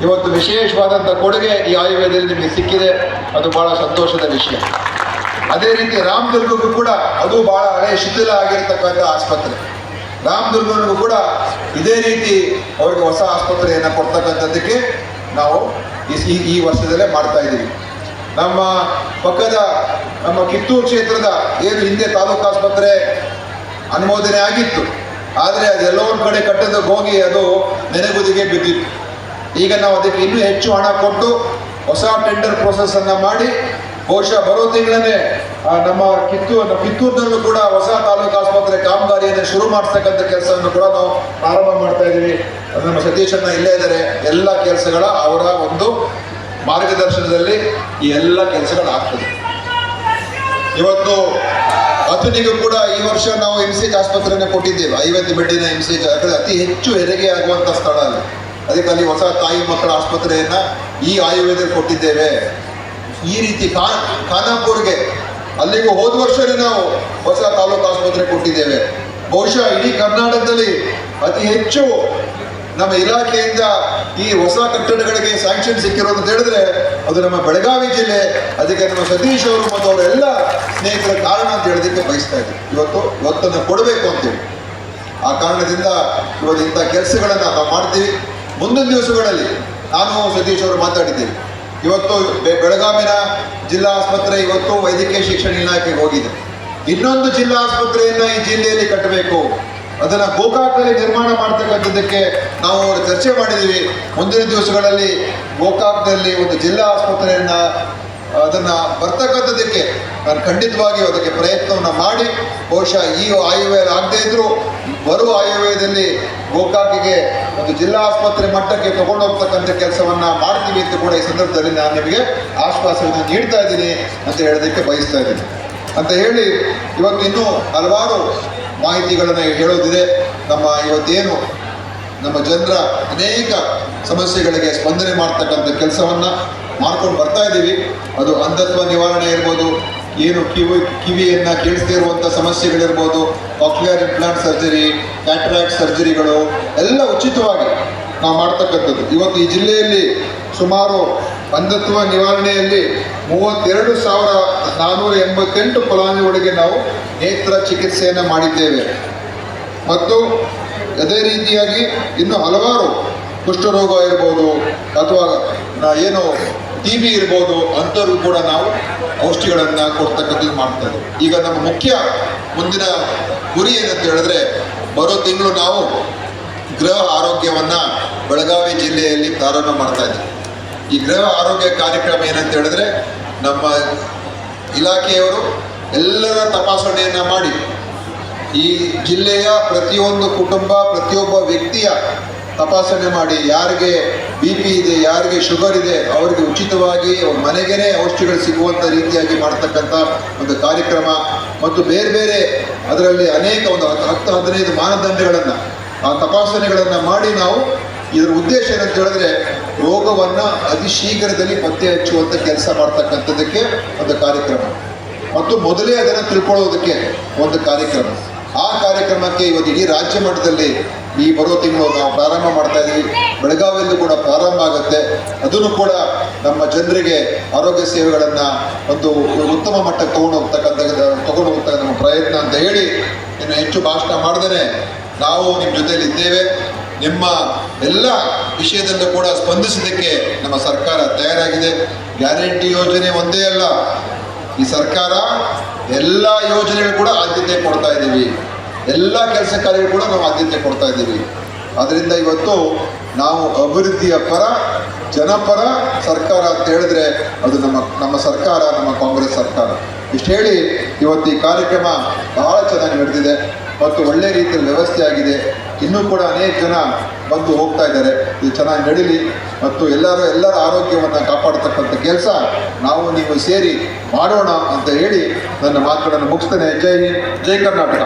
ಇವತ್ತು ವಿಶೇಷವಾದಂಥ ಕೊಡುಗೆ ಈ ಆಯುರ್ವೇದದಲ್ಲಿ ನಿಮಗೆ ಸಿಕ್ಕಿದೆ, ಅದು ಬಹಳ ಸಂತೋಷದ ವಿಷಯ. ಅದೇ ರೀತಿ ರಾಮದುರ್ಗಕ್ಕೂ ಕೂಡ ಅದು ಬಹಳ ಹಳೆಯ ಶಿಥಿಲ ಆಗಿರ್ತಕ್ಕಂಥ ಆಸ್ಪತ್ರೆ. ರಾಮದುರ್ಗನಿಗೂ ಕೂಡ ಇದೇ ರೀತಿ ಅವರಿಗೆ ಹೊಸ ಆಸ್ಪತ್ರೆಯನ್ನು ಕೊಡ್ತಕ್ಕಂಥದ್ದಕ್ಕೆ ನಾವು ಈ ವರ್ಷದಲ್ಲೇ ಮಾಡ್ತಾ ಇದ್ದೀವಿ. ನಮ್ಮ ಪಕ್ಕದ ನಮ್ಮ ಕಿತ್ತೂರು ಕ್ಷೇತ್ರದ ಏನು ಹಿಂದೆ ತಾಲೂಕು ಆಸ್ಪತ್ರೆ ಅನುಮೋದನೆ ಆಗಿತ್ತು, ಆದರೆ ಅದೆಲ್ಲೋ ಒಂದು ಕಡೆ ಕಟ್ಟೋದಕ್ಕೆ ಹೋಗಿ ಅದು ನೆನೆಗುದಿಗೆ ಬಿದ್ದಿತ್ತು. ಈಗ ನಾವು ಅದಕ್ಕೆ ಇನ್ನೂ ಹೆಚ್ಚು ಹಣ ಕೊಟ್ಟು ಹೊಸ ಟೆಂಡರ್ ಪ್ರೋಸೆಸ್ಸನ್ನು ಮಾಡಿ ಬಹುಶಃ ಬರೋ ತಿಂಗಳನ್ನೇ ನಮ್ಮ ಕಿತ್ತೂರಿನಲ್ಲೂ ಕೂಡ ಹೊಸ ತಾಲೂಕು ಆಸ್ಪತ್ರೆ ಕಾಮಗಾರಿಯನ್ನು ಶುರು ಮಾಡಿಸ್ತಕ್ಕಂಥ ಕೆಲಸವನ್ನು ಕೂಡ ನಾವು ಪ್ರಾರಂಭ ಮಾಡ್ತಾ ಇದ್ದೀವಿ. ಅದು ನಮ್ಮ ಸತೀಶಣ್ಣ ಇಲ್ಲೇ ಇದ್ದಾರೆ. ಎಲ್ಲ ಕೆಲಸಗಳ ಅವರ ಒಂದು ಮಾರ್ಗದರ್ಶನದಲ್ಲಿ ಈ ಎಲ್ಲ ಕೆಲಸಗಳಾಗ್ತದೆ. ಇವತ್ತು ಅತನಿಗೂ ಕೂಡ ಈ ವರ್ಷ ನಾವು MCH ಆಸ್ಪತ್ರೆಯನ್ನು ಕೊಟ್ಟಿದ್ದೇವೆ. 50 ಬೆಡ್ಡಿನ MCH, ಅತಿ ಹೆಚ್ಚು ಹೆರಿಗೆ ಆಗುವಂಥ ಸ್ಥಳ ಅಲ್ಲಿ. ಅದಕ್ಕೆ ಅಲ್ಲಿ ಹೊಸ ತಾಯಿ ಮಕ್ಕಳ ಆಸ್ಪತ್ರೆಯನ್ನು ಈ ಆಯುರ್ವೇದಕ್ಕೆ ಕೊಟ್ಟಿದ್ದೇವೆ. ಈ ರೀತಿ ಖಾನಾಪುರ್ಗೆ ಅಲ್ಲಿಗೂ ಹೋದ ವರ್ಷವೇ ನಾವು ಹೊಸ ತಾಲೂಕು ಆಸ್ಪತ್ರೆ ಕೊಟ್ಟಿದ್ದೇವೆ. ಬಹುಶಃ ಇಡೀ ಕರ್ನಾಟಕದಲ್ಲಿ ಅತಿ ಹೆಚ್ಚು ನಮ್ಮ ಇಲಾಖೆಯಿಂದ ಈ ಹೊಸ ಕಟ್ಟಡಗಳಿಗೆ ಸ್ಯಾಂಕ್ಷನ್ ಸಿಕ್ಕಿರೋದು ಅಂತ ಹೇಳಿದ್ರೆ ಅದು ನಮ್ಮ ಬೆಳಗಾವಿ ಜಿಲ್ಲೆ. ಅದಕ್ಕೆ ನಮ್ಮ ಸತೀಶ್ ಅವರು ಮತ್ತು ಅವರೆಲ್ಲ ಸ್ನೇಹಿತರ ಕಾರಣ ಅಂತ ಹೇಳೋದಕ್ಕೆ ಬಯಸ್ತಾ ಇದ್ದೀವಿ. ಇವತ್ತನ್ನು ಕೊಡಬೇಕು ಅಂತೇಳಿ ಆ ಕಾರಣದಿಂದ ಇವತ್ತು ಇಂಥ ಕೆಲಸಗಳನ್ನು ನಾವು ಮಾಡ್ತೀವಿ. ಮುಂದಿನ ದಿವಸಗಳಲ್ಲಿ ನಾನು ಸತೀಶ್ ಅವರು ಮಾತಾಡಿದ್ದೇವೆ. ಇವತ್ತು ಬೆಳಗಾವಿನ ಜಿಲ್ಲಾ ಆಸ್ಪತ್ರೆ ಇವತ್ತು ವೈದ್ಯಕೀಯ ಶಿಕ್ಷಣ ಇಲಾಖೆಗೆ ಹೋಗಿದೆ. ಇನ್ನೊಂದು ಜಿಲ್ಲಾ ಆಸ್ಪತ್ರೆಯನ್ನು ಈ ಜಿಲ್ಲೆಯಲ್ಲಿ ಕಟ್ಟಬೇಕು, ಅದನ್ನು ಗೋಕಾಕ್ನಲ್ಲಿ ನಿರ್ಮಾಣ ಮಾಡ್ತಕ್ಕಂಥದ್ದಕ್ಕೆ ನಾವು ಚರ್ಚೆ ಮಾಡಿದ್ದೀವಿ. ಮುಂದಿನ ದಿವಸಗಳಲ್ಲಿ ಗೋಕಾಕ್ನಲ್ಲಿ ಒಂದು ಜಿಲ್ಲಾ ಆಸ್ಪತ್ರೆಯನ್ನು ಅದನ್ನು ಬರ್ತಕ್ಕಂಥದ್ದಕ್ಕೆ ನಾನು ಖಂಡಿತವಾಗಿ ಅದಕ್ಕೆ ಪ್ರಯತ್ನವನ್ನು ಮಾಡಿ ಬಹುಶಃ ಈ ಆಯುರ್ವೇದ ಆಗದೇ ಇದ್ದರೂ ಬರುವ ಆಯುರ್ವೇದದಲ್ಲಿ ಗೋಕಾಕಿಗೆ ಒಂದು ಜಿಲ್ಲಾ ಆಸ್ಪತ್ರೆ ಮಟ್ಟಕ್ಕೆ ತಗೊಂಡು ಹೋಗ್ತಕ್ಕಂಥ ಕೆಲಸವನ್ನು ಮಾಡ್ತೀವಿ ಅಂತ ಕೂಡ ಈ ಸಂದರ್ಭದಲ್ಲಿ ನಾನು ನಿಮಗೆ ಆಶ್ವಾಸವನ್ನು ನೀಡ್ತಾ ಇದ್ದೀನಿ ಅಂತ ಹೇಳೋದಕ್ಕೆ ಬಯಸ್ತಾ ಇದ್ದೀನಿ ಅಂತ ಹೇಳಿ ಇವತ್ತು ಇನ್ನೂ ಹಲವಾರು ಮಾಹಿತಿಗಳನ್ನು ಹೇಳೋದಿದೆ. ಇವತ್ತೇನು ನಮ್ಮ ಜನರ ಅನೇಕ ಸಮಸ್ಯೆಗಳಿಗೆ ಸ್ಪಂದನೆ ಮಾಡ್ತಕ್ಕಂಥ ಕೆಲಸವನ್ನು ಮಾಡ್ಕೊಂಡು ಬರ್ತಾ ಇದ್ದೀವಿ. ಅದು ಅಂಧತ್ವ ನಿವಾರಣೆ ಇರ್ಬೋದು, ಏನು ಕಿವಿಯನ್ನು ಕೇಳಿಸದೇ ಇರುವಂಥ ಸಮಸ್ಯೆಗಳಿರ್ಬೋದು, ಕಾಕ್ಲಿಯರ್ ಇಂಪ್ಲಾಂಟ್ ಸರ್ಜರಿ, ಕ್ಯಾಟ್ರಾಕ್ಟ್ ಸರ್ಜರಿಗಳು ಎಲ್ಲ ಉಚಿತವಾಗಿ ನಾವು ಮಾಡ್ತಕ್ಕಂಥದ್ದು. ಇವತ್ತು ಈ ಜಿಲ್ಲೆಯಲ್ಲಿ ಸುಮಾರು ಅಂಧತ್ವ ನಿವಾರಣೆಯಲ್ಲಿ 32,488 ಫಲಾನುಭವಿಗಳಿಗೆ ನಾವು ನೇತ್ರ ಚಿಕಿತ್ಸೆಯನ್ನು ಮಾಡಿದ್ದೇವೆ. ಮತ್ತು ಅದೇ ರೀತಿಯಾಗಿ ಇನ್ನು ಹಲವಾರು ಕುಷ್ಠರೋಗ ಇರ್ಬೋದು ಅಥವಾ ಏನು TB ಇರ್ಬೋದು, ಅಂಥವ್ರಿಗೂ ಕೂಡ ನಾವು ಔಷಧಿಗಳನ್ನು ಕೊಡ್ತಕ್ಕಂಥದ್ದು ಮಾಡ್ತಾರೆ. ಈಗ ನಮ್ಮ ಮುಖ್ಯ ಮುಂದಿನ ಗುರಿ ಏನಂತ ಹೇಳಿದ್ರೆ ಬರೋ ತಿಂಗಳು ನಾವು ಗೃಹ ಆರೋಗ್ಯವನ್ನು ಬೆಳಗಾವಿ ಜಿಲ್ಲೆಯಲ್ಲಿ ಪ್ರಾರಂಭ ಮಾಡ್ತಾ ಇದ್ದೀವಿ. ಈ ಗೃಹ ಆರೋಗ್ಯ ಕಾರ್ಯಕ್ರಮ ಏನಂತ ಹೇಳಿದ್ರೆ ನಮ್ಮ ಇಲಾಖೆಯವರು ಎಲ್ಲರ ತಪಾಸಣೆಯನ್ನು ಮಾಡಿ ಈ ಜಿಲ್ಲೆಯ ಪ್ರತಿಯೊಂದು ಕುಟುಂಬ, ಪ್ರತಿಯೊಬ್ಬ ವ್ಯಕ್ತಿಯ ತಪಾಸಣೆ ಮಾಡಿ ಯಾರಿಗೆ BP ಇದೆ, ಯಾರಿಗೆ ಶುಗರ್ ಇದೆ ಅವರಿಗೆ ಉಚಿತವಾಗಿ ಅವ್ರ ಮನೆಗೇ ಔಷಧಿಗಳು ಸಿಗುವಂಥ ರೀತಿಯಾಗಿ ಮಾಡ್ತಕ್ಕಂಥ ಒಂದು ಕಾರ್ಯಕ್ರಮ. ಮತ್ತು ಬೇರೆ ಬೇರೆ ಅದರಲ್ಲಿ ಅನೇಕ ಒಂದು 10-15 ಮಾನದಂಡಗಳನ್ನು ಆ ತಪಾಸಣೆಗಳನ್ನು ಮಾಡಿ ನಾವು ಇದರ ಉದ್ದೇಶ ಏನಂತ ಹೇಳಿದ್ರೆ ರೋಗವನ್ನು ಅತಿ ಶೀಘ್ರದಲ್ಲಿ ಪತ್ತೆ ಹಚ್ಚುವಂಥ ಕೆಲಸ ಮಾಡ್ತಕ್ಕಂಥದ್ದಕ್ಕೆ ಒಂದು ಕಾರ್ಯಕ್ರಮ ಮತ್ತು ಮೊದಲೇ ಅದನ್ನು ತಿಳ್ಕೊಳ್ಳೋದಕ್ಕೆ ಒಂದು ಕಾರ್ಯಕ್ರಮ. ಆ ಕಾರ್ಯಕ್ರಮಕ್ಕೆ ಇವತ್ತು ಇಡೀ ರಾಜ್ಯ ಮಟ್ಟದಲ್ಲಿ ಈ ಬರೋ ತಿಂಗಳು ನಾವು ಪ್ರಾರಂಭ ಮಾಡ್ತಾ ಇದ್ದೀವಿ. ಬೆಳಗಾವಿಯಲ್ಲೂ ಕೂಡ ಪ್ರಾರಂಭ ಆಗುತ್ತೆ. ಅದನ್ನು ಕೂಡ ನಮ್ಮ ಜನರಿಗೆ ಆರೋಗ್ಯ ಸೇವೆಗಳನ್ನು ಒಂದು ಉತ್ತಮ ಮಟ್ಟಕ್ಕೆ ತಗೊಂಡು ಹೋಗ್ತಕ್ಕಂಥ ನಮ್ಮ ಪ್ರಯತ್ನ ಅಂತ ಹೇಳಿ ಇನ್ನು ಹೆಚ್ಚು ಭಾಷಣ ಮಾಡಿದರೆ ನಾವು ನಿಮ್ಮ ಜೊತೆಯಲ್ಲಿ ಇದ್ದೇವೆ. ನಿಮ್ಮ ಎಲ್ಲ ವಿಷಯದಲ್ಲೂ ಕೂಡ ಸ್ಪಂದಿಸೋದಕ್ಕೆ ನಮ್ಮ ಸರ್ಕಾರ ತಯಾರಾಗಿದೆ. ಗ್ಯಾರಂಟಿ ಯೋಜನೆ ಒಂದೇ ಅಲ್ಲ, ಈ ಸರ್ಕಾರ ಎಲ್ಲ ಯೋಜನೆಗಳು ಕೂಡ ಆದ್ಯತೆ ಕೊಡ್ತಾ ಇದ್ದೀವಿ. ಎಲ್ಲ ಕೆಲಸ ಕಾರ್ಯಗಳು ಕೂಡ ನಾವು ಆದ್ಯತೆ ಕೊಡ್ತಾ ಇದ್ದೀವಿ. ಆದ್ದರಿಂದ ಇವತ್ತು ನಾವು ಅಭಿವೃದ್ಧಿಯ ಪರ, ಜನಪರ ಸರ್ಕಾರ ಅಂತ ಹೇಳಿದ್ರೆ ಅದು ನಮ್ಮ ಸರ್ಕಾರ, ನಮ್ಮ ಕಾಂಗ್ರೆಸ್ ಸರ್ಕಾರ. ಇಷ್ಟು ಹೇಳಿ ಇವತ್ತು ಈ ಕಾರ್ಯಕ್ರಮ ಬಹಳ ಚೆನ್ನಾಗಿ ನಡೆದಿದೆ ಮತ್ತು ಒಳ್ಳೆ ರೀತಿಯಲ್ಲಿ ವ್ಯವಸ್ಥೆ ಆಗಿದೆ. ಇನ್ನೂ ಕೂಡ ಅನೇಕ ಜನ ಬಂದು ಹೋಗ್ತಾ ಇದ್ದಾರೆ. ಇದು ಚೆನ್ನಾಗಿ ನಡೀಲಿ ಮತ್ತು ಎಲ್ಲರ ಆರೋಗ್ಯವನ್ನು ಕಾಪಾಡತಕ್ಕಂಥ ಕೆಲಸ ನಾವು ನೀವು ಸೇರಿ ಮಾಡೋಣ ಅಂತ ಹೇಳಿ ನನ್ನ ಮಾತುಗಳನ್ನು ಮುಗಿಸ್ತೇನೆ. ಜೈ ಹಿಂದ್, ಜೈ ಕರ್ನಾಟಕ.